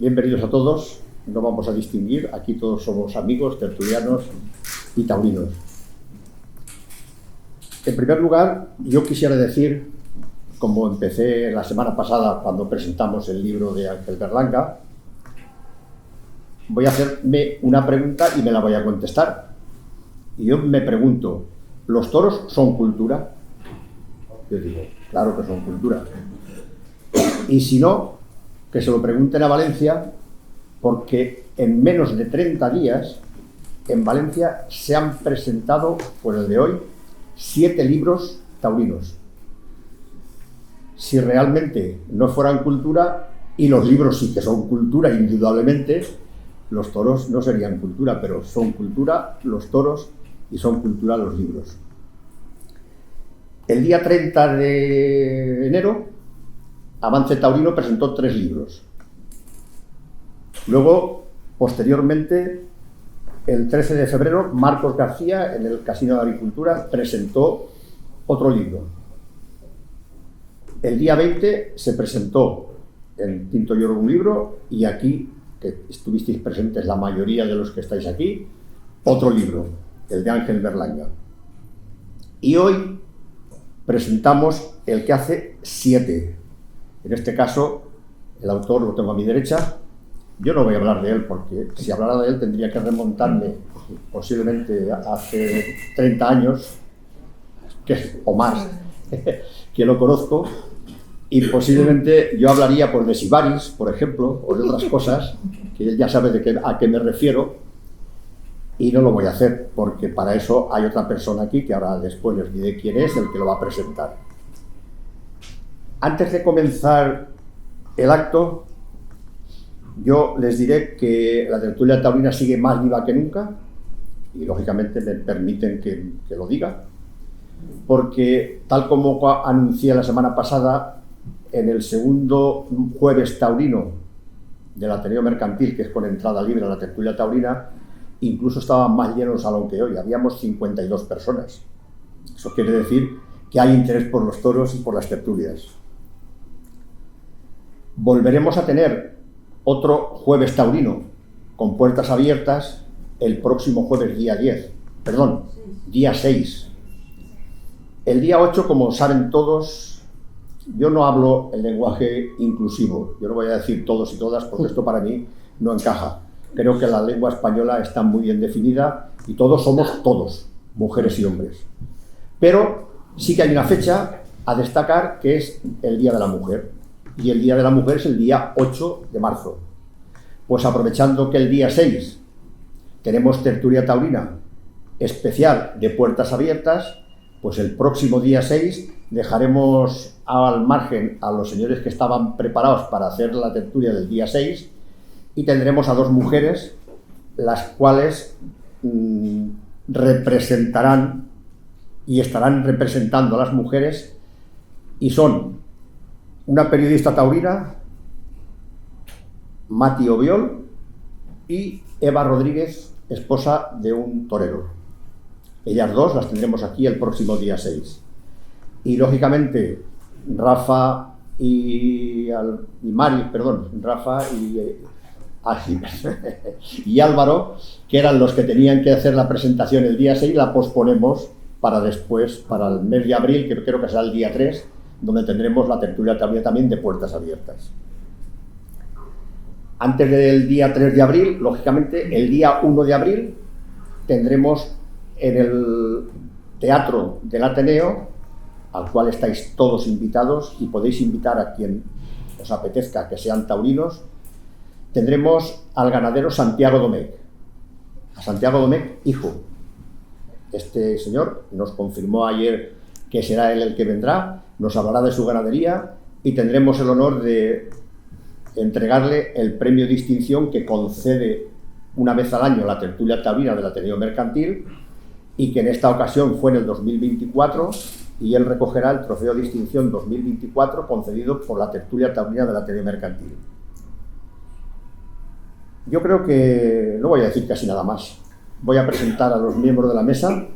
Bienvenidos a todos, no vamos a distinguir, aquí todos somos amigos, tertulianos y taurinos. En primer lugar, yo quisiera decir, como empecé la semana pasada cuando presentamos el libro de Ángel Berlanga, voy a hacerme una pregunta y me la voy a contestar. Y yo me pregunto, ¿los toros son cultura? Yo digo, claro que son cultura. Y si no, que se lo pregunten a Valencia, porque en menos de 30 días en Valencia se han presentado, por el de hoy, 7 libros taurinos. Si realmente no fueran cultura, y los libros sí que son cultura indudablemente, los toros no serían cultura, pero son cultura los toros y son cultura los libros. El día 30 de enero, Avance Taurino presentó 3 libros. Luego, posteriormente, el 13 de febrero, Marcos García, en el Casino de Agricultura, presentó otro libro. El día 20 se presentó en Tinto y Oro un libro, y aquí, que estuvisteis presentes la mayoría de los que estáis aquí, otro libro, el de Ángel Berlanga. Y hoy presentamos el que hace 7. En este caso, el autor lo tengo a mi derecha. Yo no voy a hablar de él porque si hablara de él tendría que remontarme posiblemente hace 30 años o más que lo conozco, y posiblemente yo hablaría de Sibaris, por ejemplo, o de otras cosas que él ya sabe a qué me refiero, y no lo voy a hacer porque para eso hay otra persona aquí que ahora después les diré quién es el que lo va a presentar. Antes de comenzar el acto, yo les diré que la tertulia taurina sigue más viva que nunca, y lógicamente me permiten que lo diga, porque tal como anuncié la semana pasada, en el segundo jueves taurino del Ateneo Mercantil, que es con entrada libre a la tertulia taurina, incluso estaba más lleno el salón que hoy, habíamos 52 personas. Eso quiere decir que hay interés por los toros y por las tertulias. Volveremos a tener otro jueves taurino con puertas abiertas el próximo jueves día 6. El día 8, como saben todos, yo no hablo el lenguaje inclusivo, yo no voy a decir todos y todas porque esto para mí no encaja. Creo que la lengua española está muy bien definida y todos somos todos, mujeres y hombres. Pero sí que hay una fecha a destacar que es el Día de la Mujer. Y el Día de la Mujer es el día 8 de marzo. Pues aprovechando que el día 6 tenemos tertulia taurina especial de puertas abiertas, pues el próximo día 6 dejaremos al margen a los señores que estaban preparados para hacer la tertulia del día 6 y tendremos a 2 mujeres, las cuales representarán y estarán representando a las mujeres, y son una periodista taurina, Mati Obiol, y Eva Rodríguez, esposa de un torero. Ellas 2 las tendremos aquí el próximo día 6. Y lógicamente Rafa y Álvaro, que eran los que tenían que hacer la presentación el día 6, la posponemos para después, para el mes de abril, que creo que será el día 3, donde tendremos la tertulia también de puertas abiertas. Antes del día 3 de abril, lógicamente, el día 1 de abril tendremos en el Teatro del Ateneo, al cual estáis todos invitados y podéis invitar a quien os apetezca que sean taurinos, tendremos al ganadero Santiago Domecq. A Santiago Domecq, hijo. Este señor nos confirmó ayer que será él el que vendrá, nos hablará de su ganadería y tendremos el honor de entregarle el premio de distinción que concede una vez al año la tertulia taurina del Ateneo Mercantil, y que en esta ocasión fue en el 2024, y él recogerá el trofeo de distinción 2024 concedido por la tertulia taurina del Ateneo Mercantil. Yo creo que no voy a decir casi nada más. Voy a presentar a los miembros de la mesa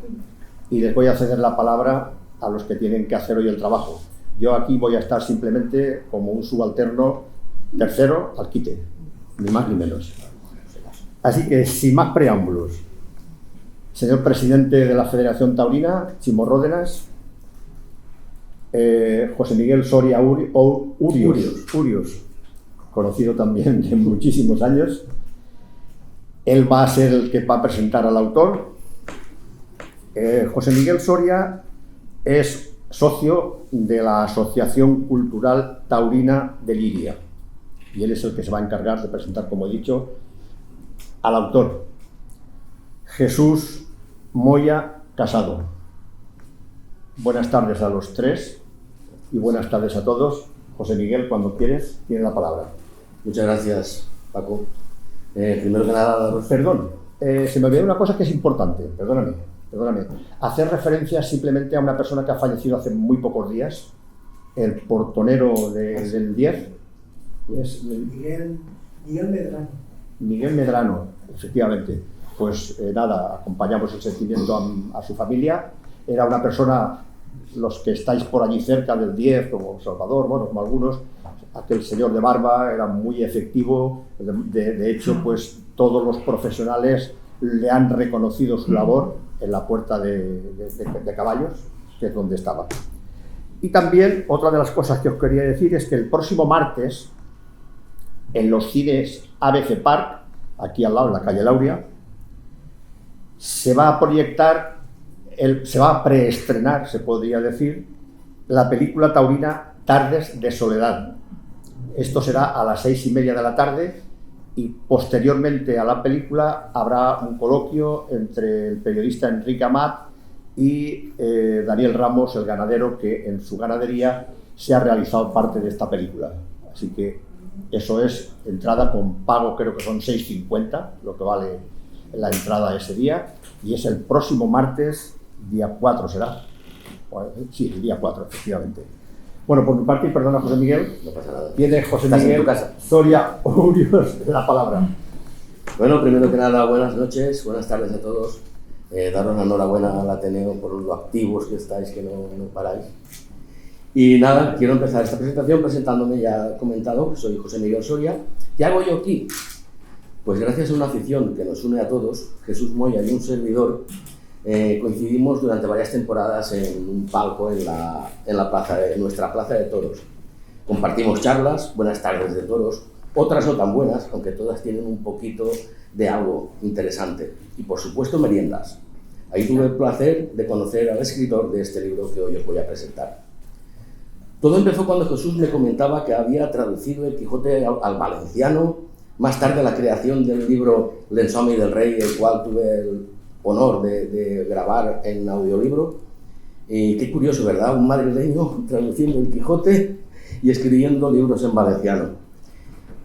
y les voy a ceder la palabra a los que tienen que hacer hoy el trabajo. Yo aquí voy a estar simplemente como un subalterno tercero al quite. ni más ni menos. Así que, sin más preámbulos, señor presidente de la Federación Taurina, Chimo Ródenas, José Miguel Soria Urios, conocido también de muchísimos años. Él va a ser el que va a presentar al autor. José Miguel Soria es socio de la Asociación Cultural Taurina de Liria y él es el que se va a encargar de presentar, como he dicho, al autor. Jesús Moya Casado. Buenas tardes a los tres y buenas tardes a todos. José Miguel, cuando quieres, tiene la palabra. Muchas gracias, Paco. Primero que nada, daros... Perdón, se me olvidó una cosa que es importante, perdóname. Hacer referencia simplemente a una persona que ha fallecido hace muy pocos días, el portonero del 10. Es Miguel Medrano. Miguel Medrano, efectivamente. Pues nada, acompañamos el sentimiento a su familia. Era una persona, los que estáis por allí cerca del 10, como Salvador, bueno, como algunos, aquel señor de barba era muy efectivo. De hecho, pues todos los profesionales le han reconocido su labor en la puerta de caballos, que es donde estaba. Y también, otra de las cosas que os quería decir es que el próximo martes, en los cines ABC Park, aquí al lado, en la calle Lauria, se va a proyectar, se va a preestrenar, se podría decir, la película taurina Tardes de Soledad. Esto será a las 6:30 de la tarde y posteriormente a la película habrá un coloquio entre el periodista Enrique Amat y Daniel Ramos, el ganadero, que en su ganadería se ha realizado parte de esta película. Así que eso es entrada con pago, creo que son 6,50 lo que vale la entrada ese día, y es el próximo martes, día 4 será. Sí, el día 4, efectivamente. Bueno, por mi parte, y perdona, José Miguel, No pasa nada. tiene José Estás Miguel en tu casa. Soria Urios la palabra. Bueno, primero que nada, buenas noches, buenas tardes a todos. Daros la enhorabuena al Ateneo por lo activos que estáis, que no paráis. Y nada, quiero empezar esta presentación presentándome, ya he comentado, que soy José Miguel Soria. ¿Qué hago yo aquí? Pues gracias a una afición que nos une a todos, Jesús Moya y un servidor, coincidimos durante varias temporadas en un palco en nuestra plaza de toros. Compartimos charlas, buenas tardes de toros, otras no tan buenas, aunque todas tienen un poquito de algo interesante. Y por supuesto meriendas. Ahí tuve el placer de conocer al escritor de este libro que hoy os voy a presentar. Todo empezó cuando Jesús me comentaba que había traducido el Quijote al valenciano, más tarde la creación del libro L'Ensommi del Rey, el cual tuve el honor de grabar en audiolibro. Y qué curioso, ¿verdad? Un madrileño traduciendo el Quijote y escribiendo libros en valenciano.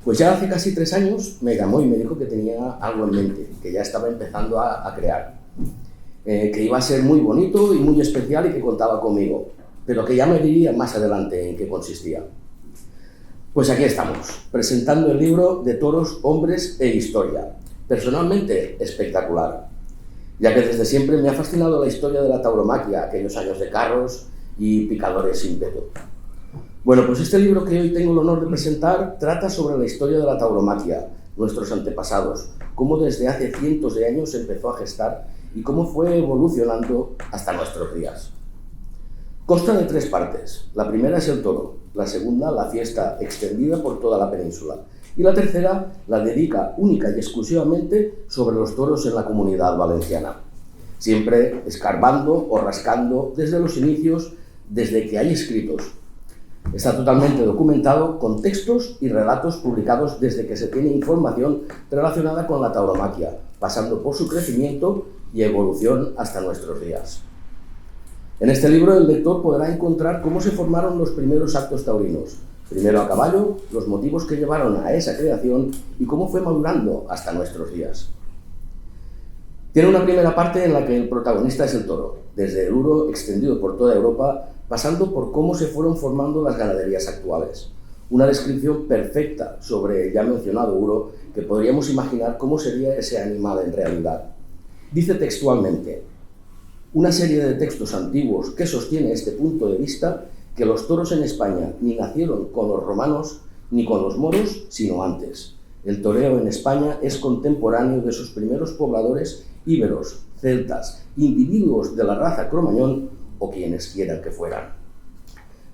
Pues ya hace casi 3 años me llamó y me dijo que tenía algo en mente, que ya estaba empezando a crear, que iba a ser muy bonito y muy especial y que contaba conmigo, pero que ya me diría más adelante en qué consistía. Pues aquí estamos, presentando el libro de Toros, Hombres e Historia. Personalmente, espectacular, ya que desde siempre me ha fascinado la historia de la tauromaquia, aquellos años de carros y picadores ímpetu. Bueno, pues este libro que hoy tengo el honor de presentar trata sobre la historia de la tauromaquia, nuestros antepasados, cómo desde hace cientos de años se empezó a gestar y cómo fue evolucionando hasta nuestros días. Consta de 3 partes. La primera es el toro, la segunda la fiesta extendida por toda la península y la tercera la dedica única y exclusivamente sobre los toros en la Comunidad Valenciana, siempre escarbando o rascando desde los inicios, desde que hay escritos. Está totalmente documentado con textos y relatos publicados desde que se tiene información relacionada con la tauromaquia, pasando por su crecimiento y evolución hasta nuestros días. En este libro el lector podrá encontrar cómo se formaron los primeros actos taurinos, primero a caballo, los motivos que llevaron a esa creación y cómo fue madurando hasta nuestros días. Tiene una primera parte en la que el protagonista es el toro, desde el uro extendido por toda Europa, pasando por cómo se fueron formando las ganaderías actuales. Una descripción perfecta sobre el ya mencionado uro, que podríamos imaginar cómo sería ese animal en realidad. Dice textualmente: una serie de textos antiguos que sostiene este punto de vista, que los toros en España ni nacieron con los romanos ni con los moros, sino antes. el toreo en España es contemporáneo de sus primeros pobladores íberos, celtas, individuos de la raza cromañón o quienes quieran que fueran.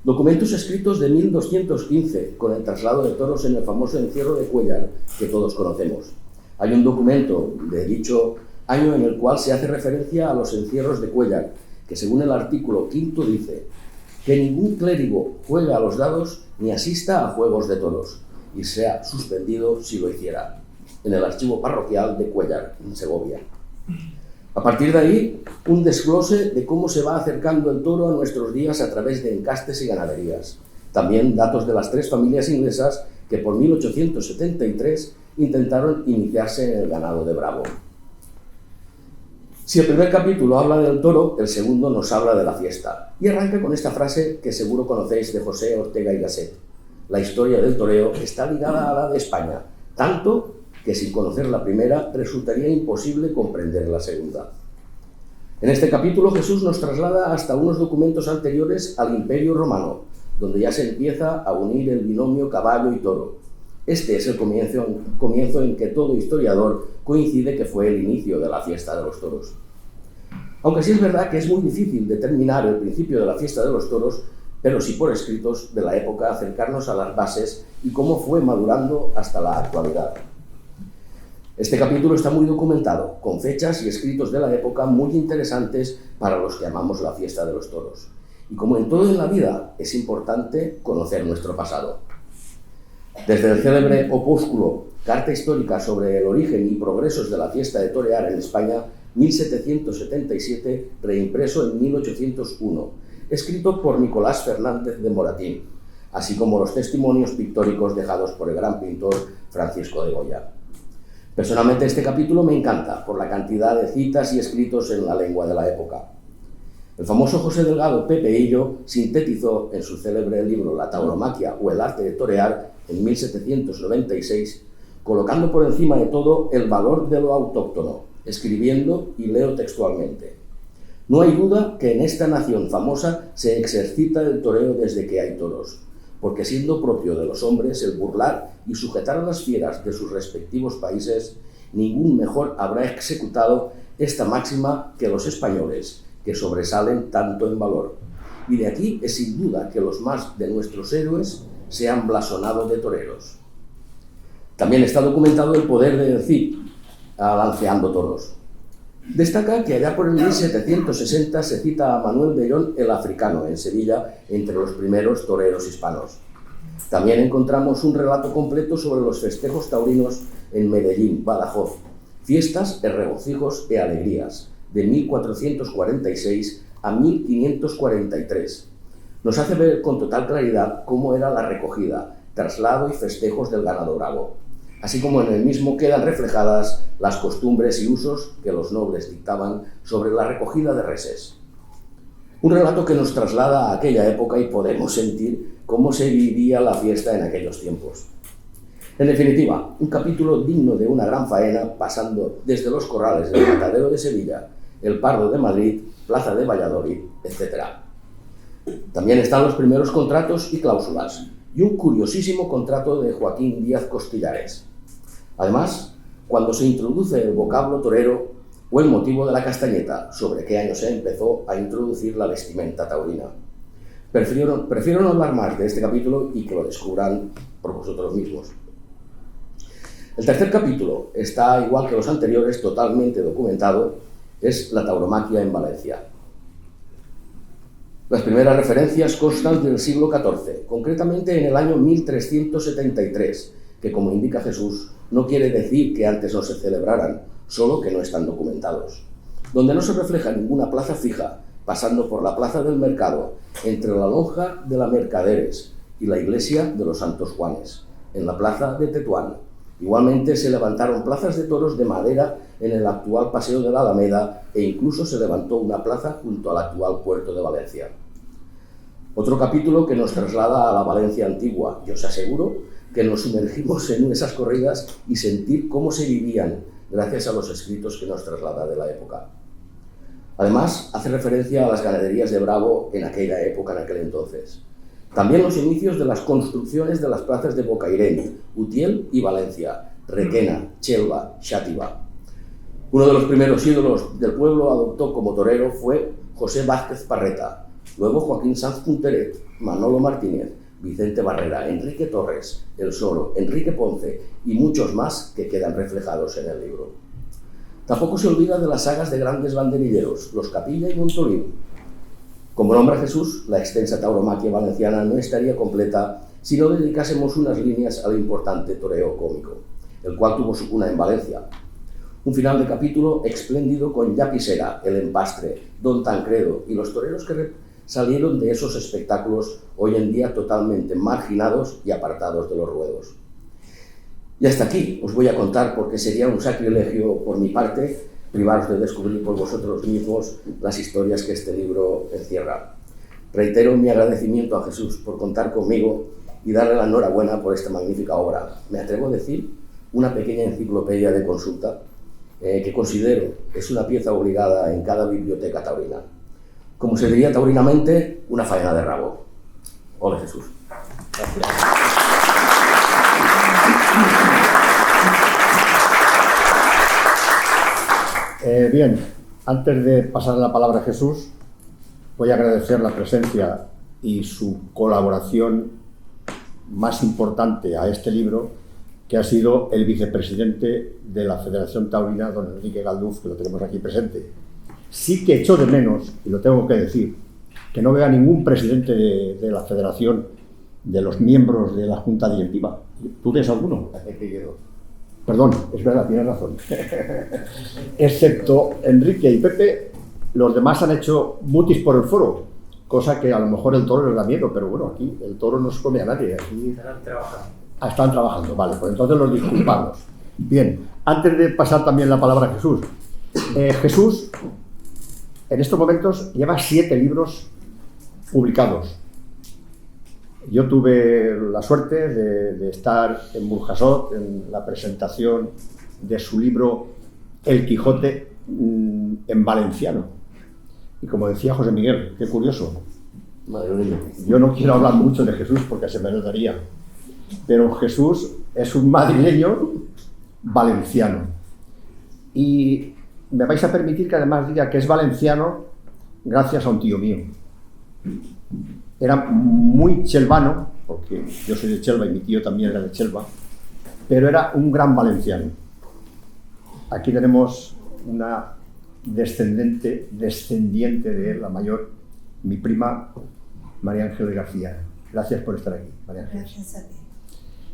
Documentos escritos de 1215, con el traslado de toros en el famoso encierro de Cuéllar, que todos conocemos. Hay un documento de dicho año en el cual se hace referencia a los encierros de Cuéllar, que según el artículo 5 dice que ningún clérigo juegue a los dados ni asista a juegos de toros, y sea suspendido si lo hiciera, en el archivo parroquial de Cuéllar, en Segovia. A partir de ahí, un desglose de cómo se va acercando el toro a nuestros días a través de encastes y ganaderías. También datos de las 3 familias inglesas que por 1873 intentaron iniciarse en el ganado de Bravo. Si el primer capítulo habla del toro, el segundo nos habla de la fiesta. Y arranca con esta frase que seguro conocéis de José Ortega y Gasset. La historia del toreo está ligada a la de España, tanto que sin conocer la primera resultaría imposible comprender la segunda. En este capítulo Jesús nos traslada hasta unos documentos anteriores al Imperio Romano, donde ya se empieza a unir el binomio caballo y toro. Este es el comienzo en que todo historiador coincide que fue el inicio de la fiesta de los toros. Aunque sí es verdad que es muy difícil determinar el principio de la fiesta de los toros, pero sí por escritos de la época acercarnos a las bases y cómo fue madurando hasta la actualidad. Este capítulo está muy documentado, con fechas y escritos de la época muy interesantes para los que amamos la fiesta de los toros. Y como en todo en la vida, es importante conocer nuestro pasado. Desde el célebre opúsculo Carta histórica sobre el origen y progresos de la fiesta de torear en España, 1777, reimpreso en 1801, escrito por Nicolás Fernández de Moratín, así como los testimonios pictóricos dejados por el gran pintor Francisco de Goya. Personalmente este capítulo me encanta por la cantidad de citas y escritos en la lengua de la época. El famoso José Delgado Pepe Hillo sintetizó en su célebre libro La tauromaquia o el arte de torear en 1796, colocando por encima de todo el valor de lo autóctono, escribiendo, y leo textualmente: no hay duda que en esta nación famosa se ejercita el toreo desde que hay toros, porque siendo propio de los hombres el burlar y sujetar a las fieras de sus respectivos países, ningún mejor habrá ejecutado esta máxima que los españoles, que sobresalen tanto en valor. Y de aquí es sin duda que los más de nuestros héroes se han blasonado de toreros. También está documentado el poder del Cid lanceando toros. Destaca que allá por el 1760 se cita a Manuel Bellón el Africano en Sevilla entre los primeros toreros hispanos. También encontramos un relato completo sobre los festejos taurinos en Medellín, Badajoz, fiestas e regocijos e alegrías, de 1446 a 1543. Nos hace ver con total claridad cómo era la recogida, traslado y festejos del ganado bravo, así como en el mismo quedan reflejadas las costumbres y usos que los nobles dictaban sobre la recogida de reses. Un relato que nos traslada a aquella época y podemos sentir cómo se vivía la fiesta en aquellos tiempos. En definitiva, un capítulo digno de una gran faena, pasando desde los corrales del Matadero de Sevilla, el Pardo de Madrid, Plaza de Valladolid, etc. También están los primeros contratos y cláusulas, y un curiosísimo contrato de Joaquín Díaz Costillares. Además, cuando se introduce el vocablo torero o el motivo de la castañeta, sobre qué año se empezó a introducir la vestimenta taurina. Prefiero no hablar más de este capítulo y que lo descubran por vosotros mismos. El tercer capítulo está, igual que los anteriores, totalmente documentado, es la tauromaquia en Valencia. Las primeras referencias constan del siglo XIV, concretamente en el año 1373, que, como indica Jesús, no quiere decir que antes no se celebraran, solo que no están documentados, donde no se refleja ninguna plaza fija, pasando por la plaza del mercado, entre la lonja de la Mercaderes y la iglesia de los Santos Juanes, en la plaza de Tetuán. Igualmente se levantaron plazas de toros de madera en el actual Paseo de la Alameda e incluso se levantó una plaza junto al actual puerto de Valencia. Otro capítulo que nos traslada a la Valencia antigua, y os aseguro que nos sumergimos en esas corridas y sentir cómo se vivían gracias a los escritos que nos traslada de la época. Además, hace referencia a las ganaderías de Bravo en aquella época, en aquel entonces. También los inicios de las construcciones de las plazas de Bocairent, Utiel y Valencia, Requena, Chelva, Xàtiva. Uno de los primeros ídolos del pueblo adoptó como torero fue José Vázquez Parreta, luego Joaquín Sanz Punteret, Manolo Martínez, Vicente Barrera, Enrique Torres, El Soro, Enrique Ponce y muchos más que quedan reflejados en el libro. Tampoco se olvida de las sagas de grandes banderilleros, los Capilla y Montolín. Como nombra Jesús, la extensa tauromaquia valenciana no estaría completa si no dedicásemos unas líneas al importante toreo cómico, el cual tuvo su cuna en Valencia. Un final de capítulo espléndido con Llapisera, El Empastre, Don Tancredo y los toreros que salieron de esos espectáculos hoy en día totalmente marginados y apartados de los ruedos. Y hasta aquí os voy a contar, porque sería un sacrilegio por mi parte privaros de descubrir por vosotros mismos las historias que este libro encierra. Reitero mi agradecimiento a Jesús por contar conmigo y darle la enhorabuena por esta magnífica obra. Me atrevo a decir una pequeña enciclopedia de consulta que considero es una pieza obligada en cada biblioteca taurina. Como se diría taurinamente, una faena de rabo. Hola, Jesús. Gracias. Bien, antes de pasar la palabra a Jesús, voy a agradecer la presencia y su colaboración más importante a este libro, que ha sido el vicepresidente de la Federación Taurina, don Enrique Galduz, que lo tenemos aquí presente. Sí que echo de menos, y lo tengo que decir, que no vea ningún presidente de la Federación, de los miembros de la Junta Directiva. ¿Tú ves alguno? Perdón, es verdad, tienes razón. Excepto Enrique y Pepe, los demás han hecho mutis por el foro, cosa que a lo mejor el toro les da miedo, pero bueno, aquí el toro no se come a nadie. Aquí están trabajando, vale, pues entonces los disculpamos. Bien, antes de pasar también la palabra a Jesús. Jesús, en estos momentos, lleva 7 libros publicados. Yo tuve la suerte de estar en Burjasot en la presentación de su libro El Quijote en valenciano. Y como decía José Miguel, qué curioso. Madre mía. Yo no quiero hablar mucho de Jesús porque se me notaría, pero Jesús es un madrileño valenciano. Y me vais a permitir que además diga que es valenciano gracias a un tío mío. Era muy chelvano, porque yo soy de Chelva y mi tío también era de Chelva, pero era un gran valenciano. Aquí tenemos una descendiente de él, la mayor, mi prima María Ángeles García. Gracias por estar aquí, María Ángeles. Gracias a ti.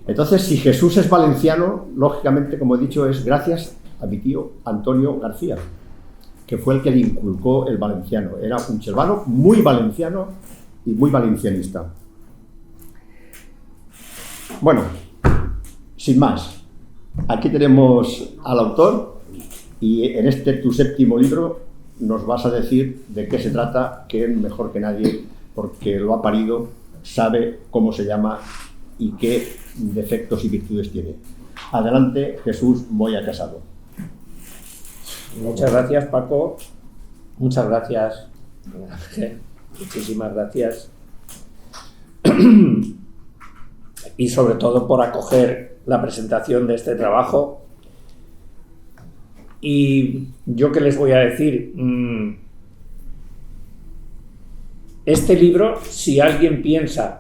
Entonces, si Jesús es valenciano, lógicamente, como he dicho, es gracias a mi tío Antonio García, que fue el que le inculcó el valenciano. Era un chelvano muy valenciano y muy valencianista. Bueno, sin más, aquí tenemos al autor y en este tu 7º libro nos vas a decir de qué se trata, que es mejor que nadie, porque lo ha parido, sabe cómo se llama y qué defectos y virtudes tiene. Adelante, Jesús Moya Casado. Muchas gracias, Paco. Muchas gracias, Ángel. Muchísimas gracias. Y sobre todo por acoger la presentación de este trabajo. Y yo qué les voy a decir. Este libro, si alguien piensa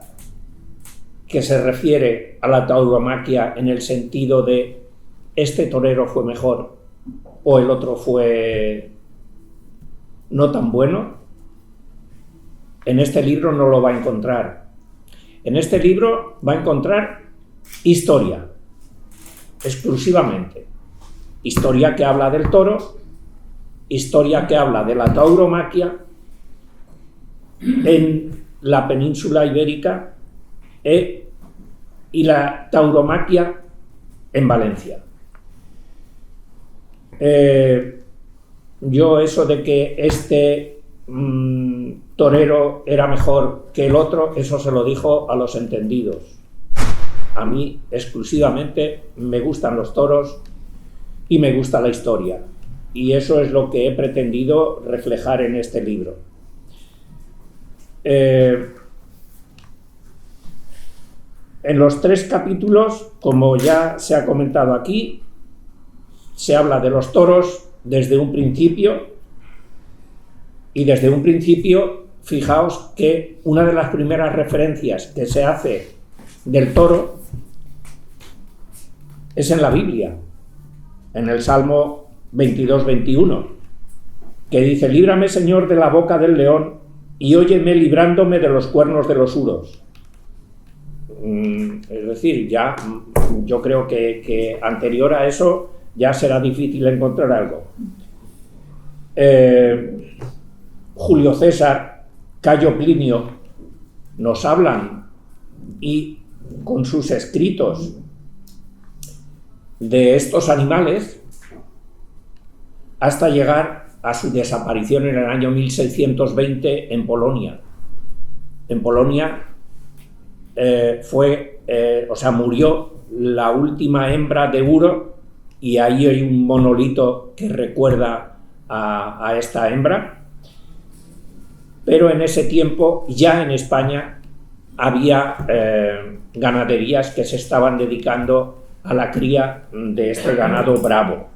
que se refiere a la tauromaquia en el sentido de este torero fue mejor o el otro fue no tan bueno, en este libro no lo va a encontrar. En este libro va a encontrar historia, exclusivamente. Historia que habla del toro, historia que habla de la tauromaquia en la península ibérica y la tauromaquia en Valencia. Yo eso de que este torero era mejor que el otro, eso se lo dijo a los entendidos. A mí exclusivamente me gustan los toros y me gusta la historia, y eso es lo que he pretendido reflejar en este libro. En los 3 capítulos, como ya se ha comentado aquí, se habla de los toros desde un principio, y desde un principio, fijaos que una de las primeras referencias que se hace del toro es en la Biblia, en el Salmo 22-21, que dice: líbrame, Señor, de la boca del león, y óyeme librándome de los cuernos de los uros. Es decir, ya yo creo que anterior a eso ya será difícil encontrar algo. Julio César, Cayo Plinio nos hablan, y con sus escritos, de estos animales hasta llegar a su desaparición en el año 1620 en Polonia. En Polonia murió la última hembra de Uro, y ahí hay un monolito que recuerda a esta hembra. Pero en ese tiempo ya en España había ganaderías que se estaban dedicando a la cría de este ganado bravo.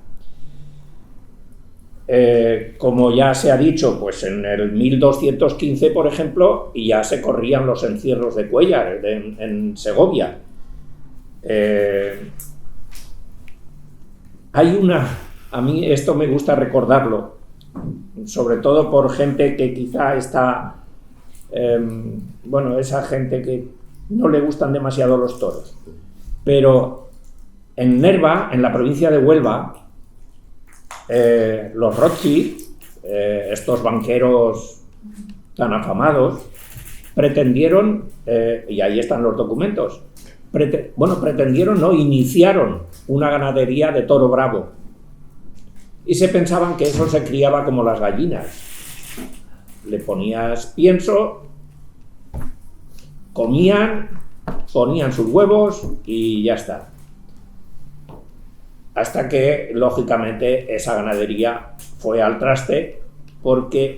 Como ya se ha dicho, pues en el 1215, por ejemplo, ya se corrían los encierros de Cuéllar en Segovia. A mí esto me gusta recordarlo, sobre todo por gente que quizá está, esa gente que no le gustan demasiado los toros. Pero en Nerva, en la provincia de Huelva, los Rothschild, estos banqueros tan afamados, pretendieron, y ahí están los documentos, iniciaron una ganadería de toro bravo, y se pensaban que eso se criaba como las gallinas. Le ponías pienso, comían, ponían sus huevos y ya está. Hasta que, lógicamente, esa ganadería fue al traste, porque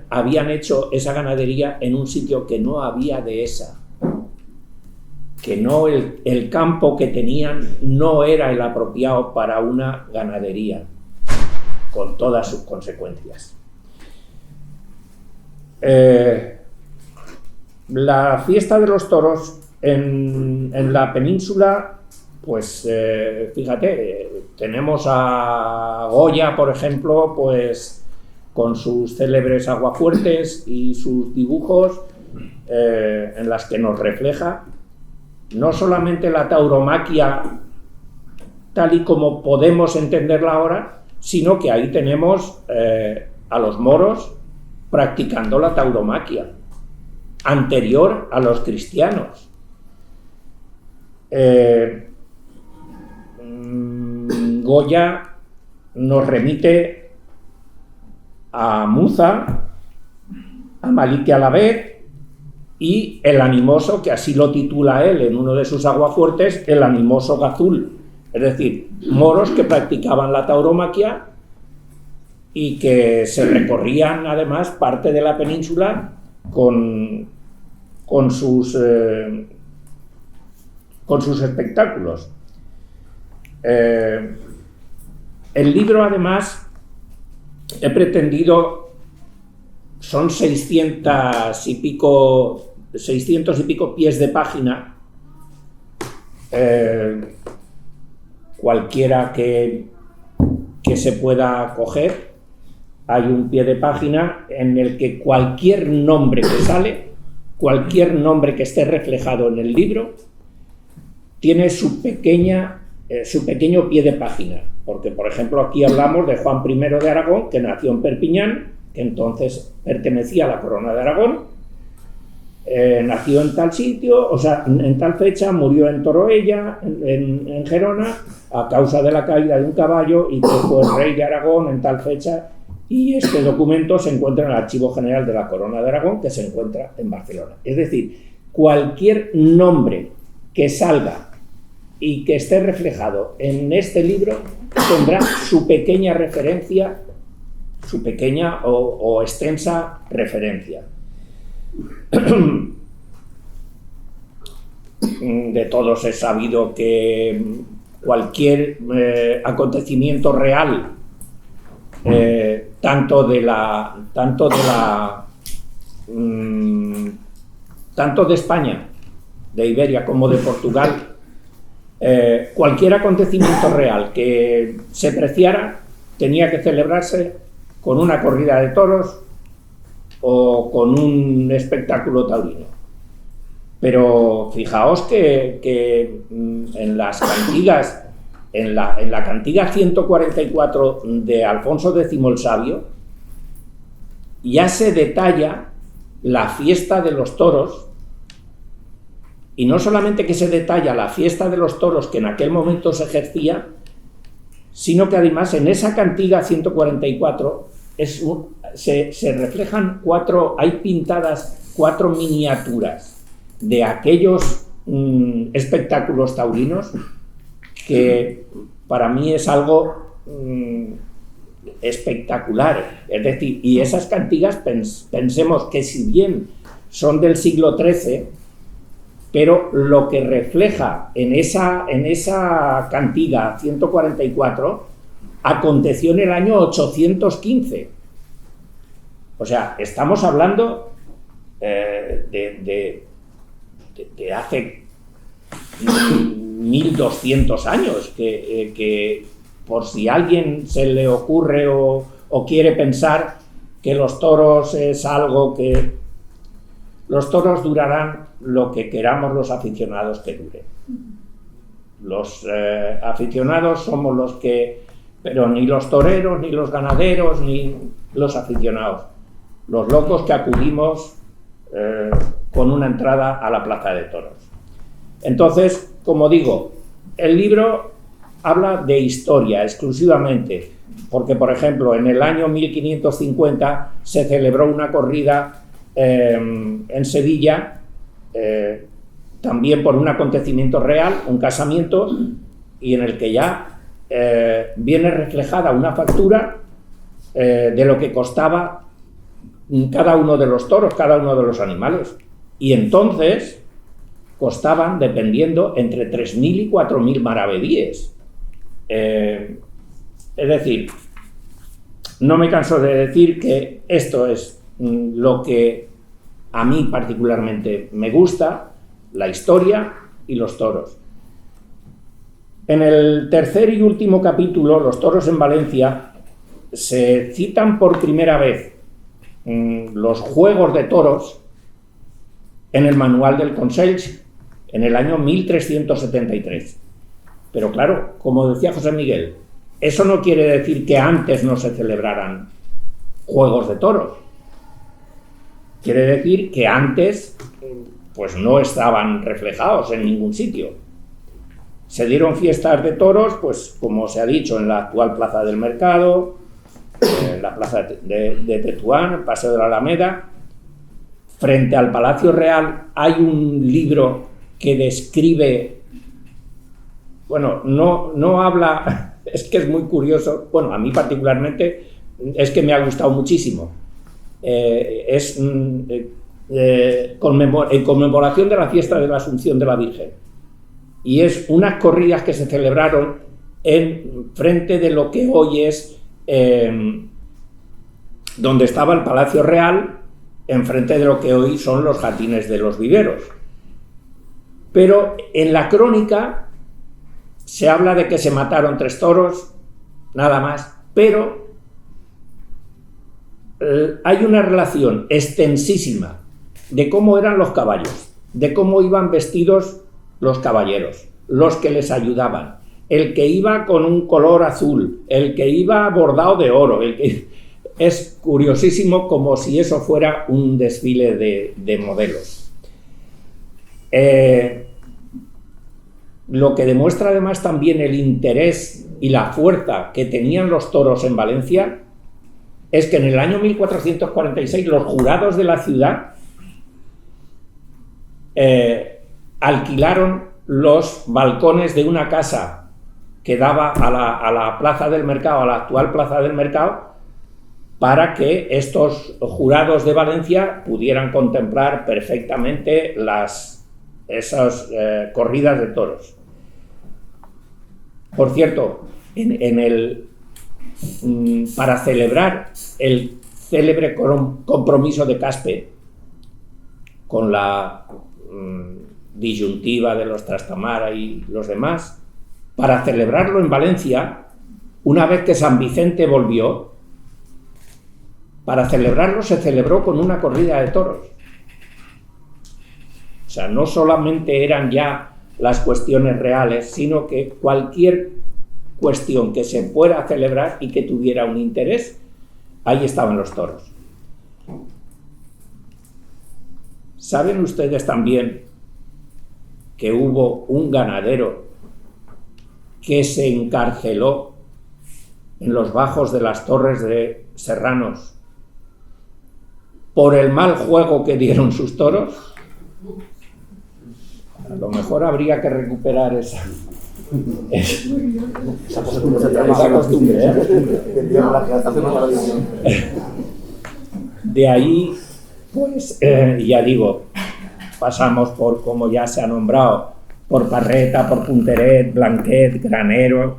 habían hecho esa ganadería en un sitio que no había dehesa, que no el campo que tenían no era el apropiado para una ganadería, con todas sus consecuencias. La fiesta de los toros en la península, pues fíjate, tenemos a Goya, por ejemplo, pues con sus célebres aguafuertes y sus dibujos en las que nos refleja no solamente la tauromaquia tal y como podemos entenderla ahora, sino que ahí tenemos a los moros practicando la tauromaquia, anterior a los cristianos. Goya nos remite a Muza, a Malik Alaved y el animoso, que así lo titula él en uno de sus aguafuertes, el animoso Gazul, es decir, moros que practicaban la tauromaquia y que se recorrían además parte de la península con sus espectáculos. El libro, además, he pretendido, son 600 y pico pies de página, cualquiera que se pueda coger. Hay un pie de página en el que cualquier nombre que sale, cualquier nombre que esté reflejado en el libro, tiene su pequeño pie de página, porque por ejemplo aquí hablamos de Juan I de Aragón, que nació en Perpiñán, que entonces pertenecía a la corona de Aragón, nació en tal sitio, o sea, en tal fecha, murió en Toroella, en Gerona, a causa de la caída de un caballo, y que fue rey de Aragón en tal fecha, y este documento se encuentra en el Archivo General de la Corona de Aragón, que se encuentra en Barcelona. Es decir, cualquier nombre que salga y que esté reflejado en este libro tendrá su pequeña referencia, su pequeña o extensa referencia. de todos es sabido que cualquier acontecimiento real, tanto de España, de Iberia como de Portugal, cualquier acontecimiento real que se preciara tenía que celebrarse con una corrida de toros o con un espectáculo taurino. Pero fijaos que en las cantigas, en la cantiga 144 de Alfonso X el Sabio, ya se detalla la fiesta de los toros, y no solamente que se detalla la fiesta de los toros que en aquel momento se ejercía, sino que además en esa cantiga 144 se reflejan hay pintadas 4 miniaturas de aquellos espectáculos taurinos que para mí es algo espectacular. Es decir, y esas cantigas pensemos que si bien son del siglo XIII, pero lo que refleja en esa cantiga 144 aconteció en el año 815. O sea, estamos hablando de hace 1200 años, que por si a alguien se le ocurre o quiere pensar que los toros es algo que... Los toros durarán lo que queramos los aficionados que duren. Los aficionados somos los que... Pero ni los toreros, ni los ganaderos, ni los aficionados. Los locos que acudimos con una entrada a la plaza de toros. Entonces, como digo, el libro habla de historia exclusivamente, porque, por ejemplo, en el año 1550 se celebró una corrida en Sevilla, también por un acontecimiento real, un casamiento, y en el que ya viene reflejada una factura de lo que costaba cada uno de los toros, cada uno de los animales. Y entonces costaban, dependiendo, entre 3.000 y 4.000 maravedíes. Es decir, no me canso de decir que esto es lo que a mí particularmente me gusta, la historia y los toros. En el tercer y último capítulo, Los toros en Valencia, se citan por primera vez los juegos de toros en el manual del Consell en el año 1373. Pero claro, como decía José Miguel, eso no quiere decir que antes no se celebraran juegos de toros. Quiere decir que antes pues no estaban reflejados en ningún sitio. Se dieron fiestas de toros, pues como se ha dicho, en la actual Plaza del Mercado, en la Plaza de Tetuán, el Paseo de la Alameda. Frente al Palacio Real hay un libro que describe, bueno, no habla, es que es muy curioso, bueno, a mí particularmente es que me ha gustado muchísimo. Es en conmemoración de la fiesta de la Asunción de la Virgen, y es unas corridas que se celebraron en frente de lo que hoy es donde estaba el Palacio Real, enfrente de lo que hoy son los jardines de los viveros. Pero en la crónica se habla de que se mataron 3 toros, nada más, pero hay una relación extensísima de cómo eran los caballos, de cómo iban vestidos los caballeros, los que les ayudaban, el que iba con un color azul, el que iba bordado de oro, es curiosísimo, como si eso fuera un desfile de modelos. Lo que demuestra además también el interés y la fuerza que tenían los toros en Valencia es que en el año 1446 los jurados de la ciudad alquilaron los balcones de una casa que daba a la Plaza del Mercado, a la actual Plaza del Mercado, para que estos jurados de Valencia pudieran contemplar perfectamente las esas corridas de toros. Por cierto, para celebrar el célebre compromiso de Caspe con la disyuntiva de los Trastamara y los demás, para celebrarlo en Valencia, una vez que San Vicente volvió, para celebrarlo se celebró con una corrida de toros. O sea, no solamente eran ya las cuestiones reales, sino que cualquier cuestión que se fuera a celebrar y que tuviera un interés, ahí estaban los toros. ¿Saben ustedes también que hubo un ganadero que se encarceló en los bajos de las Torres de Serranos por el mal juego que dieron sus toros? A lo mejor habría que recuperar esa costumbre, De ahí, pues, ya digo, pasamos por, como ya se ha nombrado, por Parreta, por Punteret, Blanquet, Granero,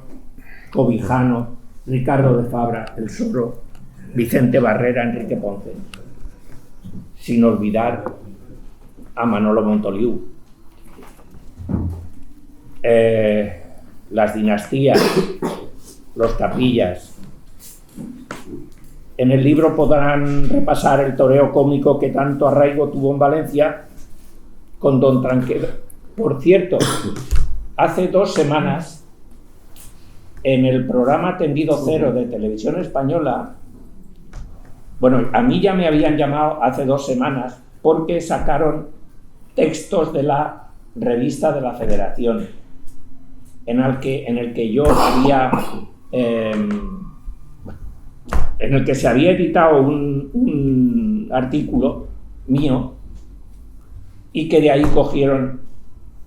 Cobijano, Ricardo de Fabra, El Soro, Vicente Barrera, Enrique Ponce, sin olvidar a Manolo Montoliu. Las dinastías, los Capillas. En el libro podrán repasar el toreo cómico que tanto arraigo tuvo en Valencia con Don Tranquero. Por cierto, hace 2 semanas, en el programa Tendido Cero de Televisión Española, bueno, a mí ya me habían llamado hace 2 semanas porque sacaron textos de la revista de la Federación, en el que yo había, en el que se había editado un artículo mío y que de ahí cogieron,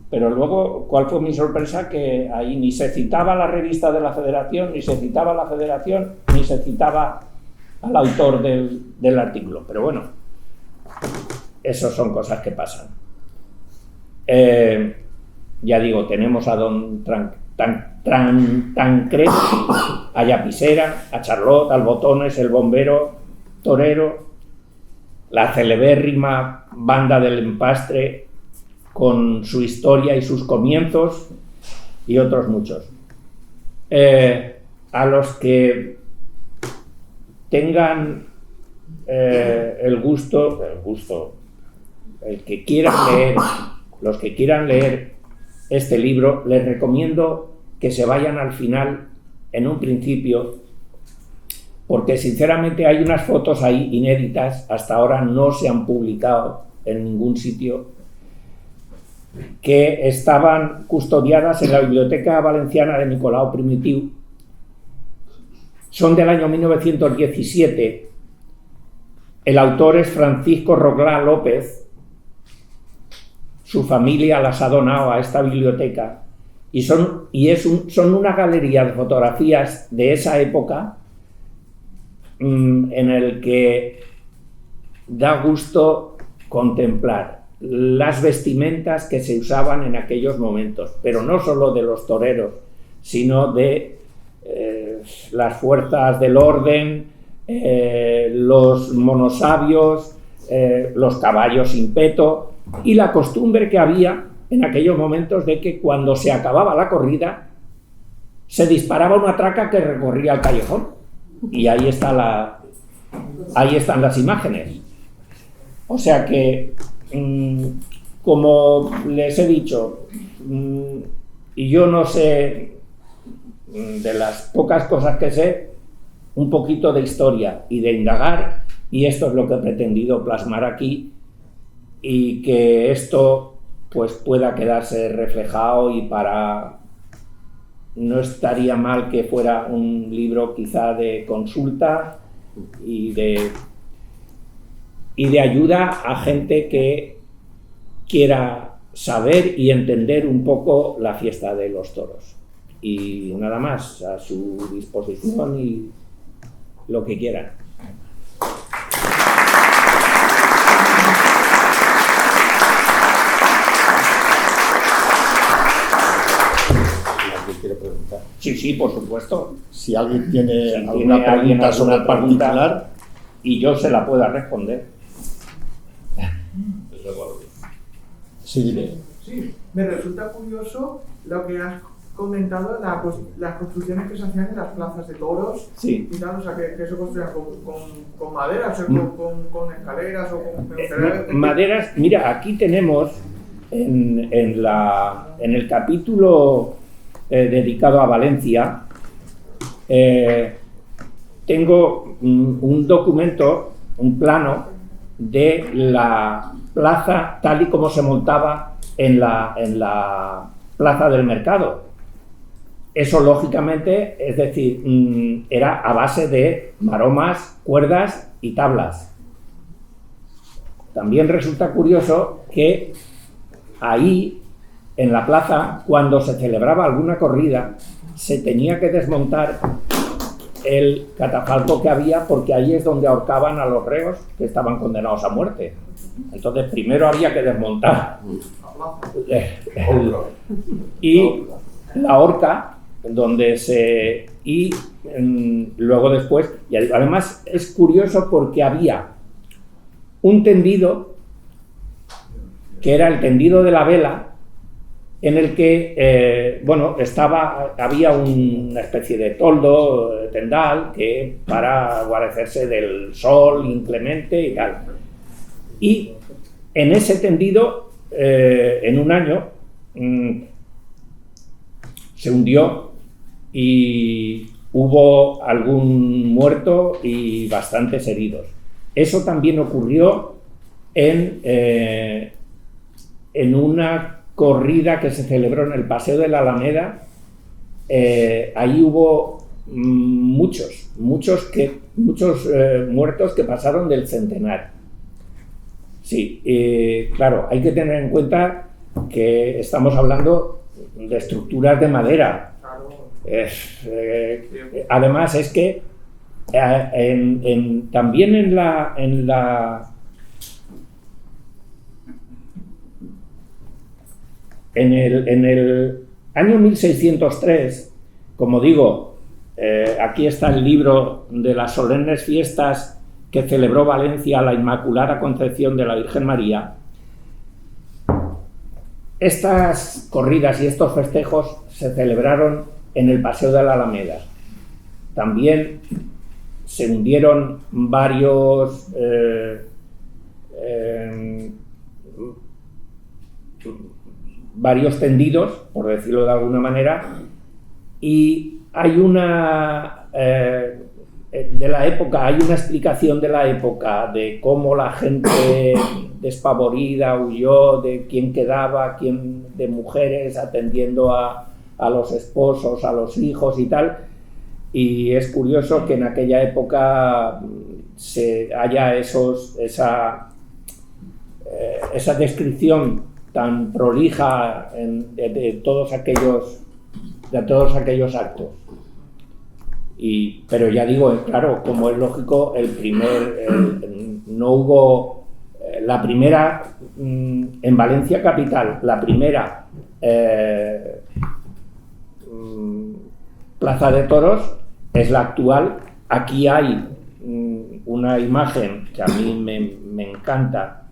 pero luego, ¿cuál fue mi sorpresa? Que ahí ni se citaba la revista de la Federación, ni se citaba la Federación, ni se citaba al autor del artículo, pero bueno, esas son cosas que pasan. Ya digo, tenemos a Don Tancred, a Llapisera, a Charlot, al Botones, el bombero torero, la celebérrima banda del Empastre con su historia y sus comienzos, y otros muchos. A los que tengan el que quieran leer, los que quieran leer este libro, les recomiendo que se vayan al final, en un principio, porque sinceramente hay unas fotos ahí inéditas, hasta ahora no se han publicado en ningún sitio, que estaban custodiadas en la Biblioteca Valenciana de Nicolau Primitiu. Son del año 1917. El autor es Francisco Roglà López. Su familia las ha donado a esta biblioteca y son una galería de fotografías de esa época en el que da gusto contemplar las vestimentas que se usaban en aquellos momentos, pero no solo de los toreros, sino de las fuerzas del orden, los monosabios, los caballos sin peto, y la costumbre que había en aquellos momentos de que cuando se acababa la corrida se disparaba una traca que recorría el callejón, y ahí están las imágenes. O sea que, como les he dicho, y yo no sé, de las pocas cosas que sé, un poquito de historia y de indagar, y esto es lo que he pretendido plasmar aquí, y que esto pues pueda quedarse reflejado, y no estaría mal que fuera un libro quizá de consulta y de ayuda a gente que quiera saber y entender un poco la fiesta de los toros. Y nada más, a su disposición y lo que quieran. Sí, por supuesto. Si alguien tiene Si alguna tiene alguien pregunta sobre el alguna pregunta, particular, y yo se la pueda responder. sí, dime. Sí, me resulta curioso lo que has comentado, las construcciones que se hacían en las plazas de toros. Sí. Y tal, o sea, que se construían con madera, o sea, con escaleras o con... Maderas, mira, aquí tenemos en el capítulo dedicado a Valencia, tengo un documento, un plano de la plaza tal y como se montaba en la plaza del mercado. Eso, lógicamente, es decir, era a base de maromas, cuerdas y tablas. También resulta curioso que ahí, en la plaza, cuando se celebraba alguna corrida, se tenía que desmontar el catafalco que había, porque ahí es donde ahorcaban a los reos que estaban condenados a muerte. Entonces, primero había que desmontar y la horca, luego después, y además es curioso porque había un tendido que era el tendido de la vela, en el que había una especie de toldo, tendal, que para guarecerse del sol inclemente y tal. Y en ese tendido, en un año, se hundió y hubo algún muerto y bastantes heridos. Eso también ocurrió en una corrida que se celebró en el Paseo de la Alameda. Ahí hubo muchos muertos que pasaron del centenar. Sí, claro, hay que tener en cuenta que estamos hablando de estructuras de madera. Además es que también en el año 1603, como digo, aquí está el libro de las solemnes fiestas que celebró Valencia a la Inmaculada Concepción de la Virgen María. Estas corridas y estos festejos se celebraron en el Paseo de la Alameda. También se hundieron varios tendidos, por decirlo de alguna manera, y hay una explicación de la época de cómo la gente despavorida huyó, de quién quedaba, de mujeres atendiendo a los esposos, a los hijos y tal. Y es curioso que en aquella época se haya esa descripción tan prolija de todos aquellos actos. Pero ya digo, claro, como es lógico, no hubo la primera en Valencia capital, la primera plaza de toros es la actual. Aquí hay una imagen que a mí me encanta,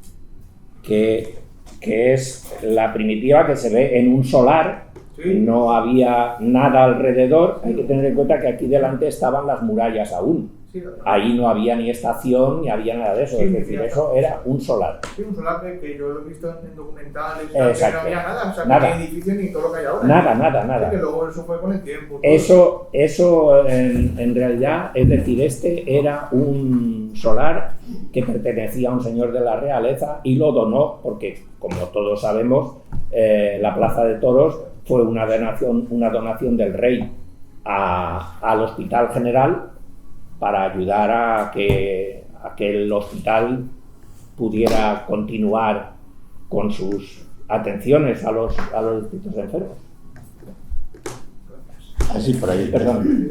que es la primitiva, que se ve en un solar. Sí. No había nada alrededor. Hay que tener en cuenta que aquí delante estaban las murallas aún. Sí, ahí no había ni estación ni había nada de eso. Sí, es decir, eso era un solar. Sí, un solar que yo lo he visto en documentales, que no había nada, o sea, nada. Ni edificio ni todo lo que hay ahora. Nada. Sí, que luego eso fue con el tiempo. Eso en realidad, es decir, este era un solar que pertenecía a un señor de la realeza y lo donó porque, como todos sabemos, la Plaza de Toros fue una donación del rey al Hospital General para ayudar a que el hospital pudiera continuar con sus atenciones a los distintos enfermos. Así por ahí, perdón.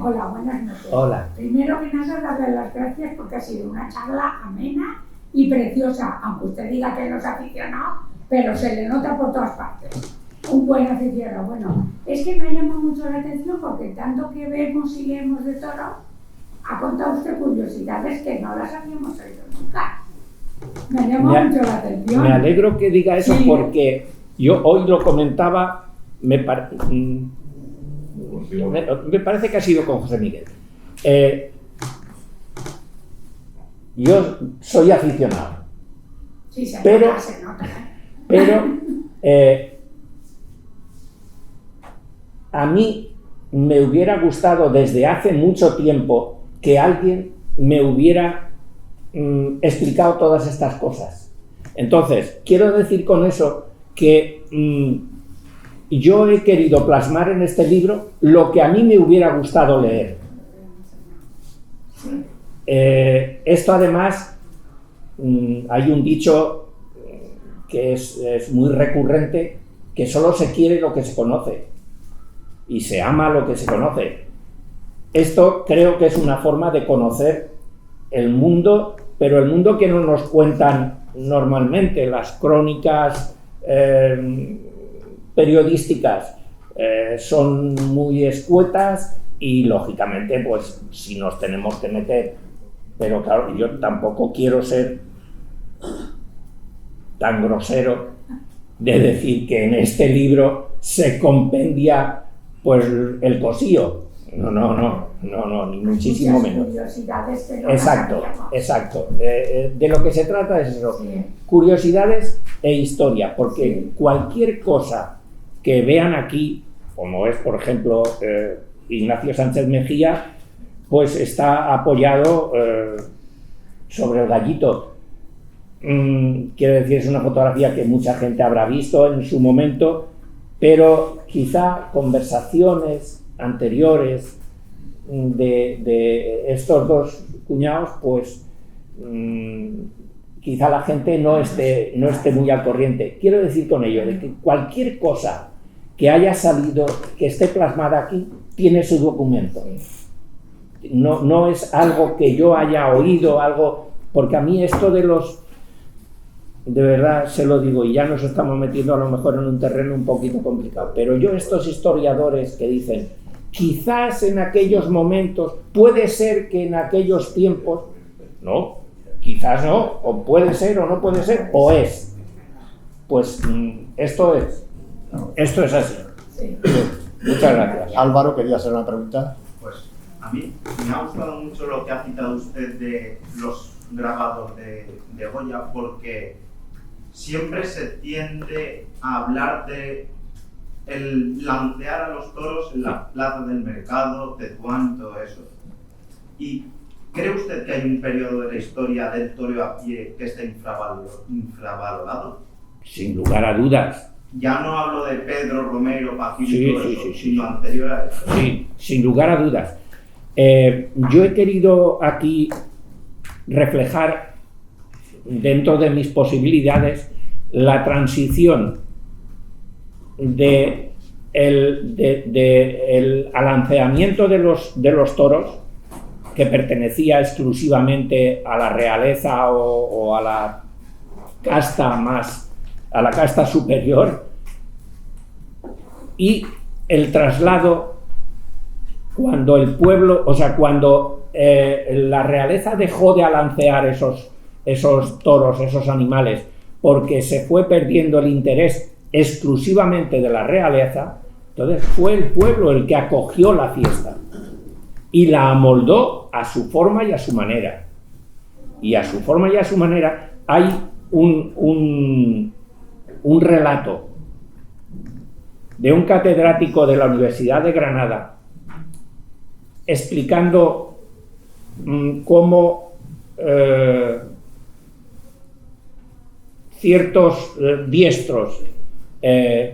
Hola, buenas noches. Hola. Primero que nada, darle las gracias porque ha sido una charla amena y preciosa, aunque usted diga que no es aficionado, pero se le nota por todas partes. un buen aficionado. Bueno, es que me ha llamado mucho la atención porque tanto que vemos y leemos de toro, ha contado usted curiosidades que no las habíamos oído nunca. Me ha llamado mucho la atención. Me alegro que diga eso, sí, porque yo hoy lo comentaba, me parece que ha sido con José Miguel. Yo soy aficionado, sí, se pero a mí me hubiera gustado desde hace mucho tiempo que alguien me hubiera explicado todas estas cosas. Entonces, quiero decir con eso que yo he querido plasmar en este libro lo que a mí me hubiera gustado leer. Esto además, hay un dicho que es muy recurrente, que solo se quiere lo que se conoce y se ama lo que se conoce. Esto creo que es una forma de conocer el mundo, pero el mundo que no nos cuentan normalmente. Las crónicas periodísticas son muy escuetas y lógicamente pues si nos tenemos que meter, pero claro, yo tampoco quiero ser tan grosero de decir que en este libro se compendia pues el cosío. No, ni muchísimo menos. Exacto. De lo que se trata es eso, sí. Curiosidades e historia, porque sí, cualquier cosa que vean aquí, como es por ejemplo Ignacio Sánchez Mejía, pues está apoyado sobre el gallito. Quiero decir, es una fotografía que mucha gente habrá visto en su momento, pero quizá conversaciones anteriores de estos dos cuñados, pues quizá la gente no esté muy al corriente. Quiero decir con ello de que cualquier cosa que haya salido, que esté plasmada aquí, tiene su documento. No es algo que yo haya oído, algo, porque a mí esto de verdad se lo digo, y ya nos estamos metiendo a lo mejor en un terreno un poquito complicado, pero yo estos historiadores que dicen, quizás en aquellos momentos, puede ser que en aquellos tiempos, no, quizás no, o puede ser o no puede ser, o es. Pues esto es así. Sí. Muchas gracias. Álvaro, quería hacer una pregunta. Pues a mí me ha gustado mucho lo que ha citado usted de los grabados de Goya, porque siempre se tiende a hablar de el lancear a los toros en la plaza del mercado, Tetuán, todo eso. ¿Y cree usted que hay un periodo de la historia del toreo a pie que está infravalorado? Sin lugar a dudas. Ya no hablo de Pedro, Romero, Pacino y todo eso, sino anterior a eso. Sí, sin lugar a dudas. Yo he querido aquí reflejar, dentro de mis posibilidades, la transición del alanceamiento de los toros, que pertenecía exclusivamente a la realeza o a la casta superior, y el traslado cuando el pueblo, o sea, cuando la realeza dejó de alancear esos toros, esos animales, porque se fue perdiendo el interés exclusivamente de la realeza. Entonces fue el pueblo el que acogió la fiesta y la amoldó a su forma y a su manera. Y a su forma y a su manera hay un relato de un catedrático de la Universidad de Granada explicando cómo ciertos diestros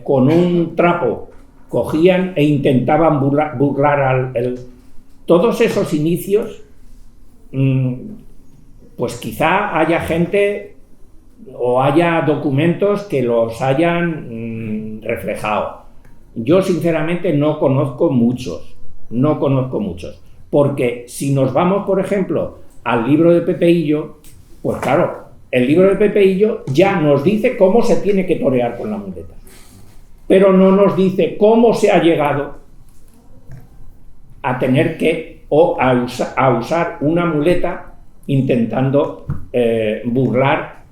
con un trapo cogían e intentaban burlar todos esos inicios. Pues quizá haya gente o haya documentos que los hayan reflejado. Yo sinceramente no conozco muchos, porque si nos vamos, por ejemplo, al libro de Pepe Hillo, pues claro, el libro de Pepe Hillo ya nos dice cómo se tiene que torear con la muleta. pero no nos dice cómo se ha llegado a tener que, o a usar una muleta intentando burlar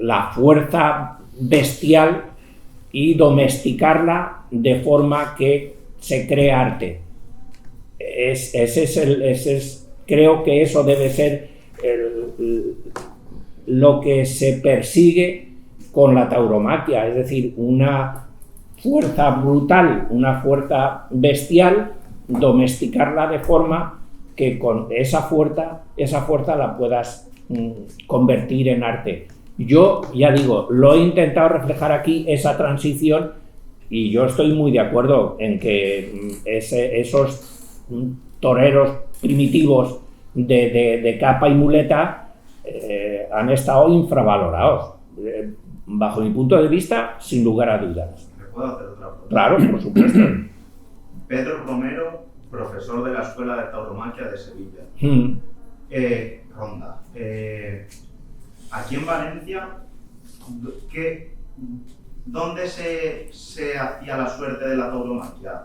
la fuerza bestial y domesticarla de forma que se cree arte. Creo que eso debe ser lo que se persigue con la tauromaquia, es decir, una fuerza brutal, una fuerza bestial, domesticarla de forma que con esa fuerza la puedas convertir en arte. Yo, ya digo, lo he intentado reflejar aquí, esa transición, y yo estoy muy de acuerdo en que esos toreros primitivos de capa y muleta han estado infravalorados. Bajo mi punto de vista, sin lugar a dudas. ¿Me puedo hacer otra pregunta? Claro, por supuesto. Pedro Romero, profesor de la Escuela de Tauromaquia de Sevilla. Ronda. Aquí en Valencia, ¿dónde se hacía la suerte de la tauromaquia?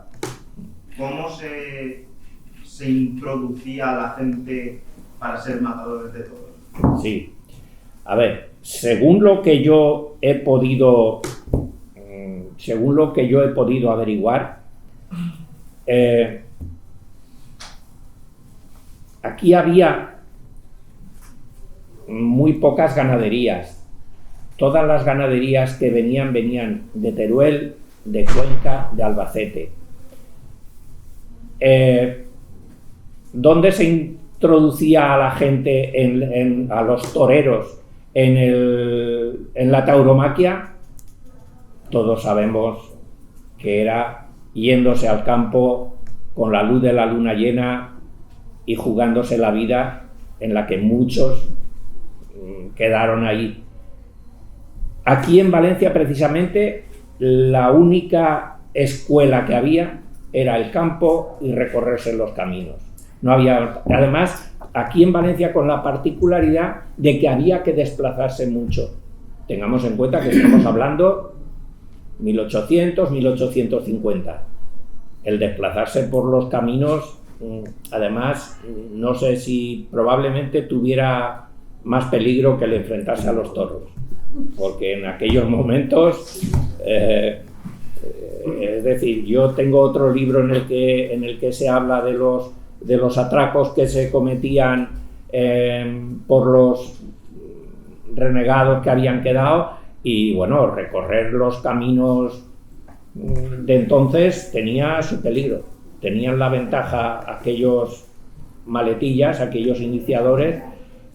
¿Cómo se introducía a la gente para ser matadores de toros? Sí. A ver, según lo que yo he podido averiguar, aquí había muy pocas ganaderías. Todas las ganaderías que venían de Teruel, de Cuenca, de Albacete. ¿Dónde se introducía a la gente, a los toreros, en la tauromaquia? Todos sabemos que era yéndose al campo con la luz de la luna llena y jugándose la vida, en la que muchos quedaron ahí. Aquí en Valencia, precisamente, la única escuela que había era el campo y recorrerse los caminos. No había, además, aquí en Valencia, con la particularidad de que había que desplazarse mucho. Tengamos en cuenta que estamos hablando 1800, 1850. El desplazarse por los caminos, además, no sé si probablemente tuviera más peligro que el enfrentarse a los toros, porque en aquellos momentos, es decir, yo tengo otro libro en el que se habla de los atracos que se cometían por los renegados que habían quedado, y bueno, recorrer los caminos de entonces tenía su peligro. Tenían la ventaja aquellos maletillas, aquellos iniciadores,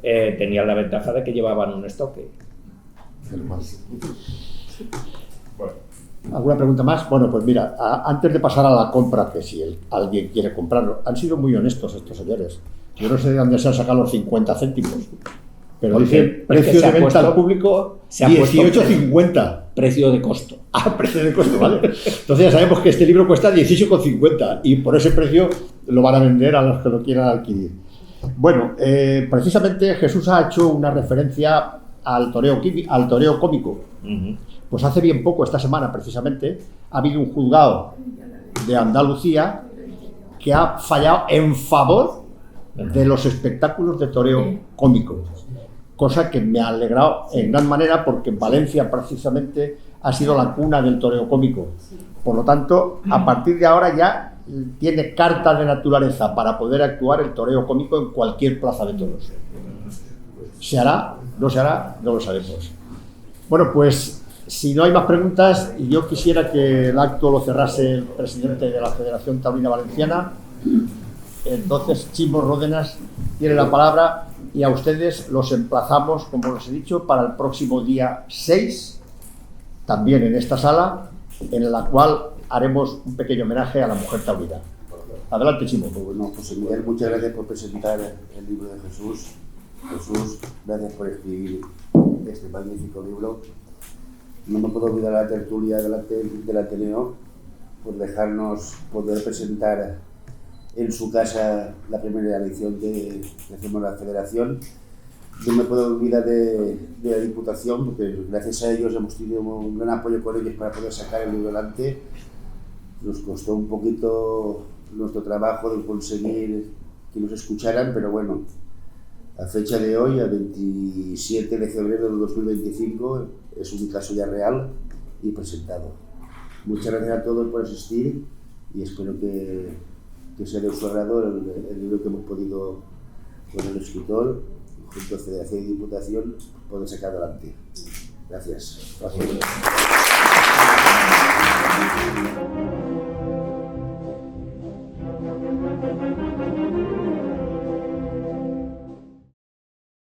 tenían la ventaja de que llevaban un estoque. Bueno, ¿alguna pregunta más? Bueno, pues mira, antes de pasar a la compra, que si alguien quiere comprarlo, han sido muy honestos estos señores. Yo no sé de dónde se han sacado los 50 céntimos, pero dice precio de venta al público 18,50. Precio de costo. Ah, precio de costo, vale. Entonces ya sabemos que este libro cuesta 18,50 y por ese precio lo van a vender a los que lo quieran adquirir. Bueno, precisamente Jesús ha hecho una referencia al toreo cómico. Pues hace bien poco, esta semana precisamente, ha habido un juzgado de Andalucía que ha fallado en favor de los espectáculos de toreo cómico, cosa que me ha alegrado en gran manera, porque en Valencia precisamente ha sido la cuna del toreo cómico. Por lo tanto, a partir de ahora ya tiene carta de naturaleza para poder actuar el toreo cómico en cualquier plaza de toros. ¿Se hará? ¿No se hará? No lo sabemos. Bueno, pues si no hay más preguntas, yo quisiera que el acto lo cerrase el presidente de la Federación Taurina Valenciana. Entonces, Chimo Ródenas tiene la palabra y a ustedes los emplazamos, como les he dicho, para el próximo día 6, también en esta sala, en la cual haremos un pequeño homenaje a la mujer taurina. Adelante, Chimo. Bueno, José Miguel, muchas gracias por presentar el libro de Jesús. Jesús, gracias por escribir este magnífico libro. No me puedo olvidar la tertulia del Ateneo por dejarnos poder presentar en su casa la primera edición que hacemos la Federación. No me puedo olvidar de la Diputación, porque gracias a ellos hemos tenido un gran apoyo con ellos para poder sacar el libro adelante. Nos costó un poquito nuestro trabajo de conseguir que nos escucharan, pero bueno, a fecha de hoy, a 27 de febrero de 2025, es un caso ya real y presentado. Muchas gracias a todos por asistir y espero que sea de su agrado el libro que hemos podido, con el escritor, junto a Federación y Diputación, poder sacar adelante. Gracias.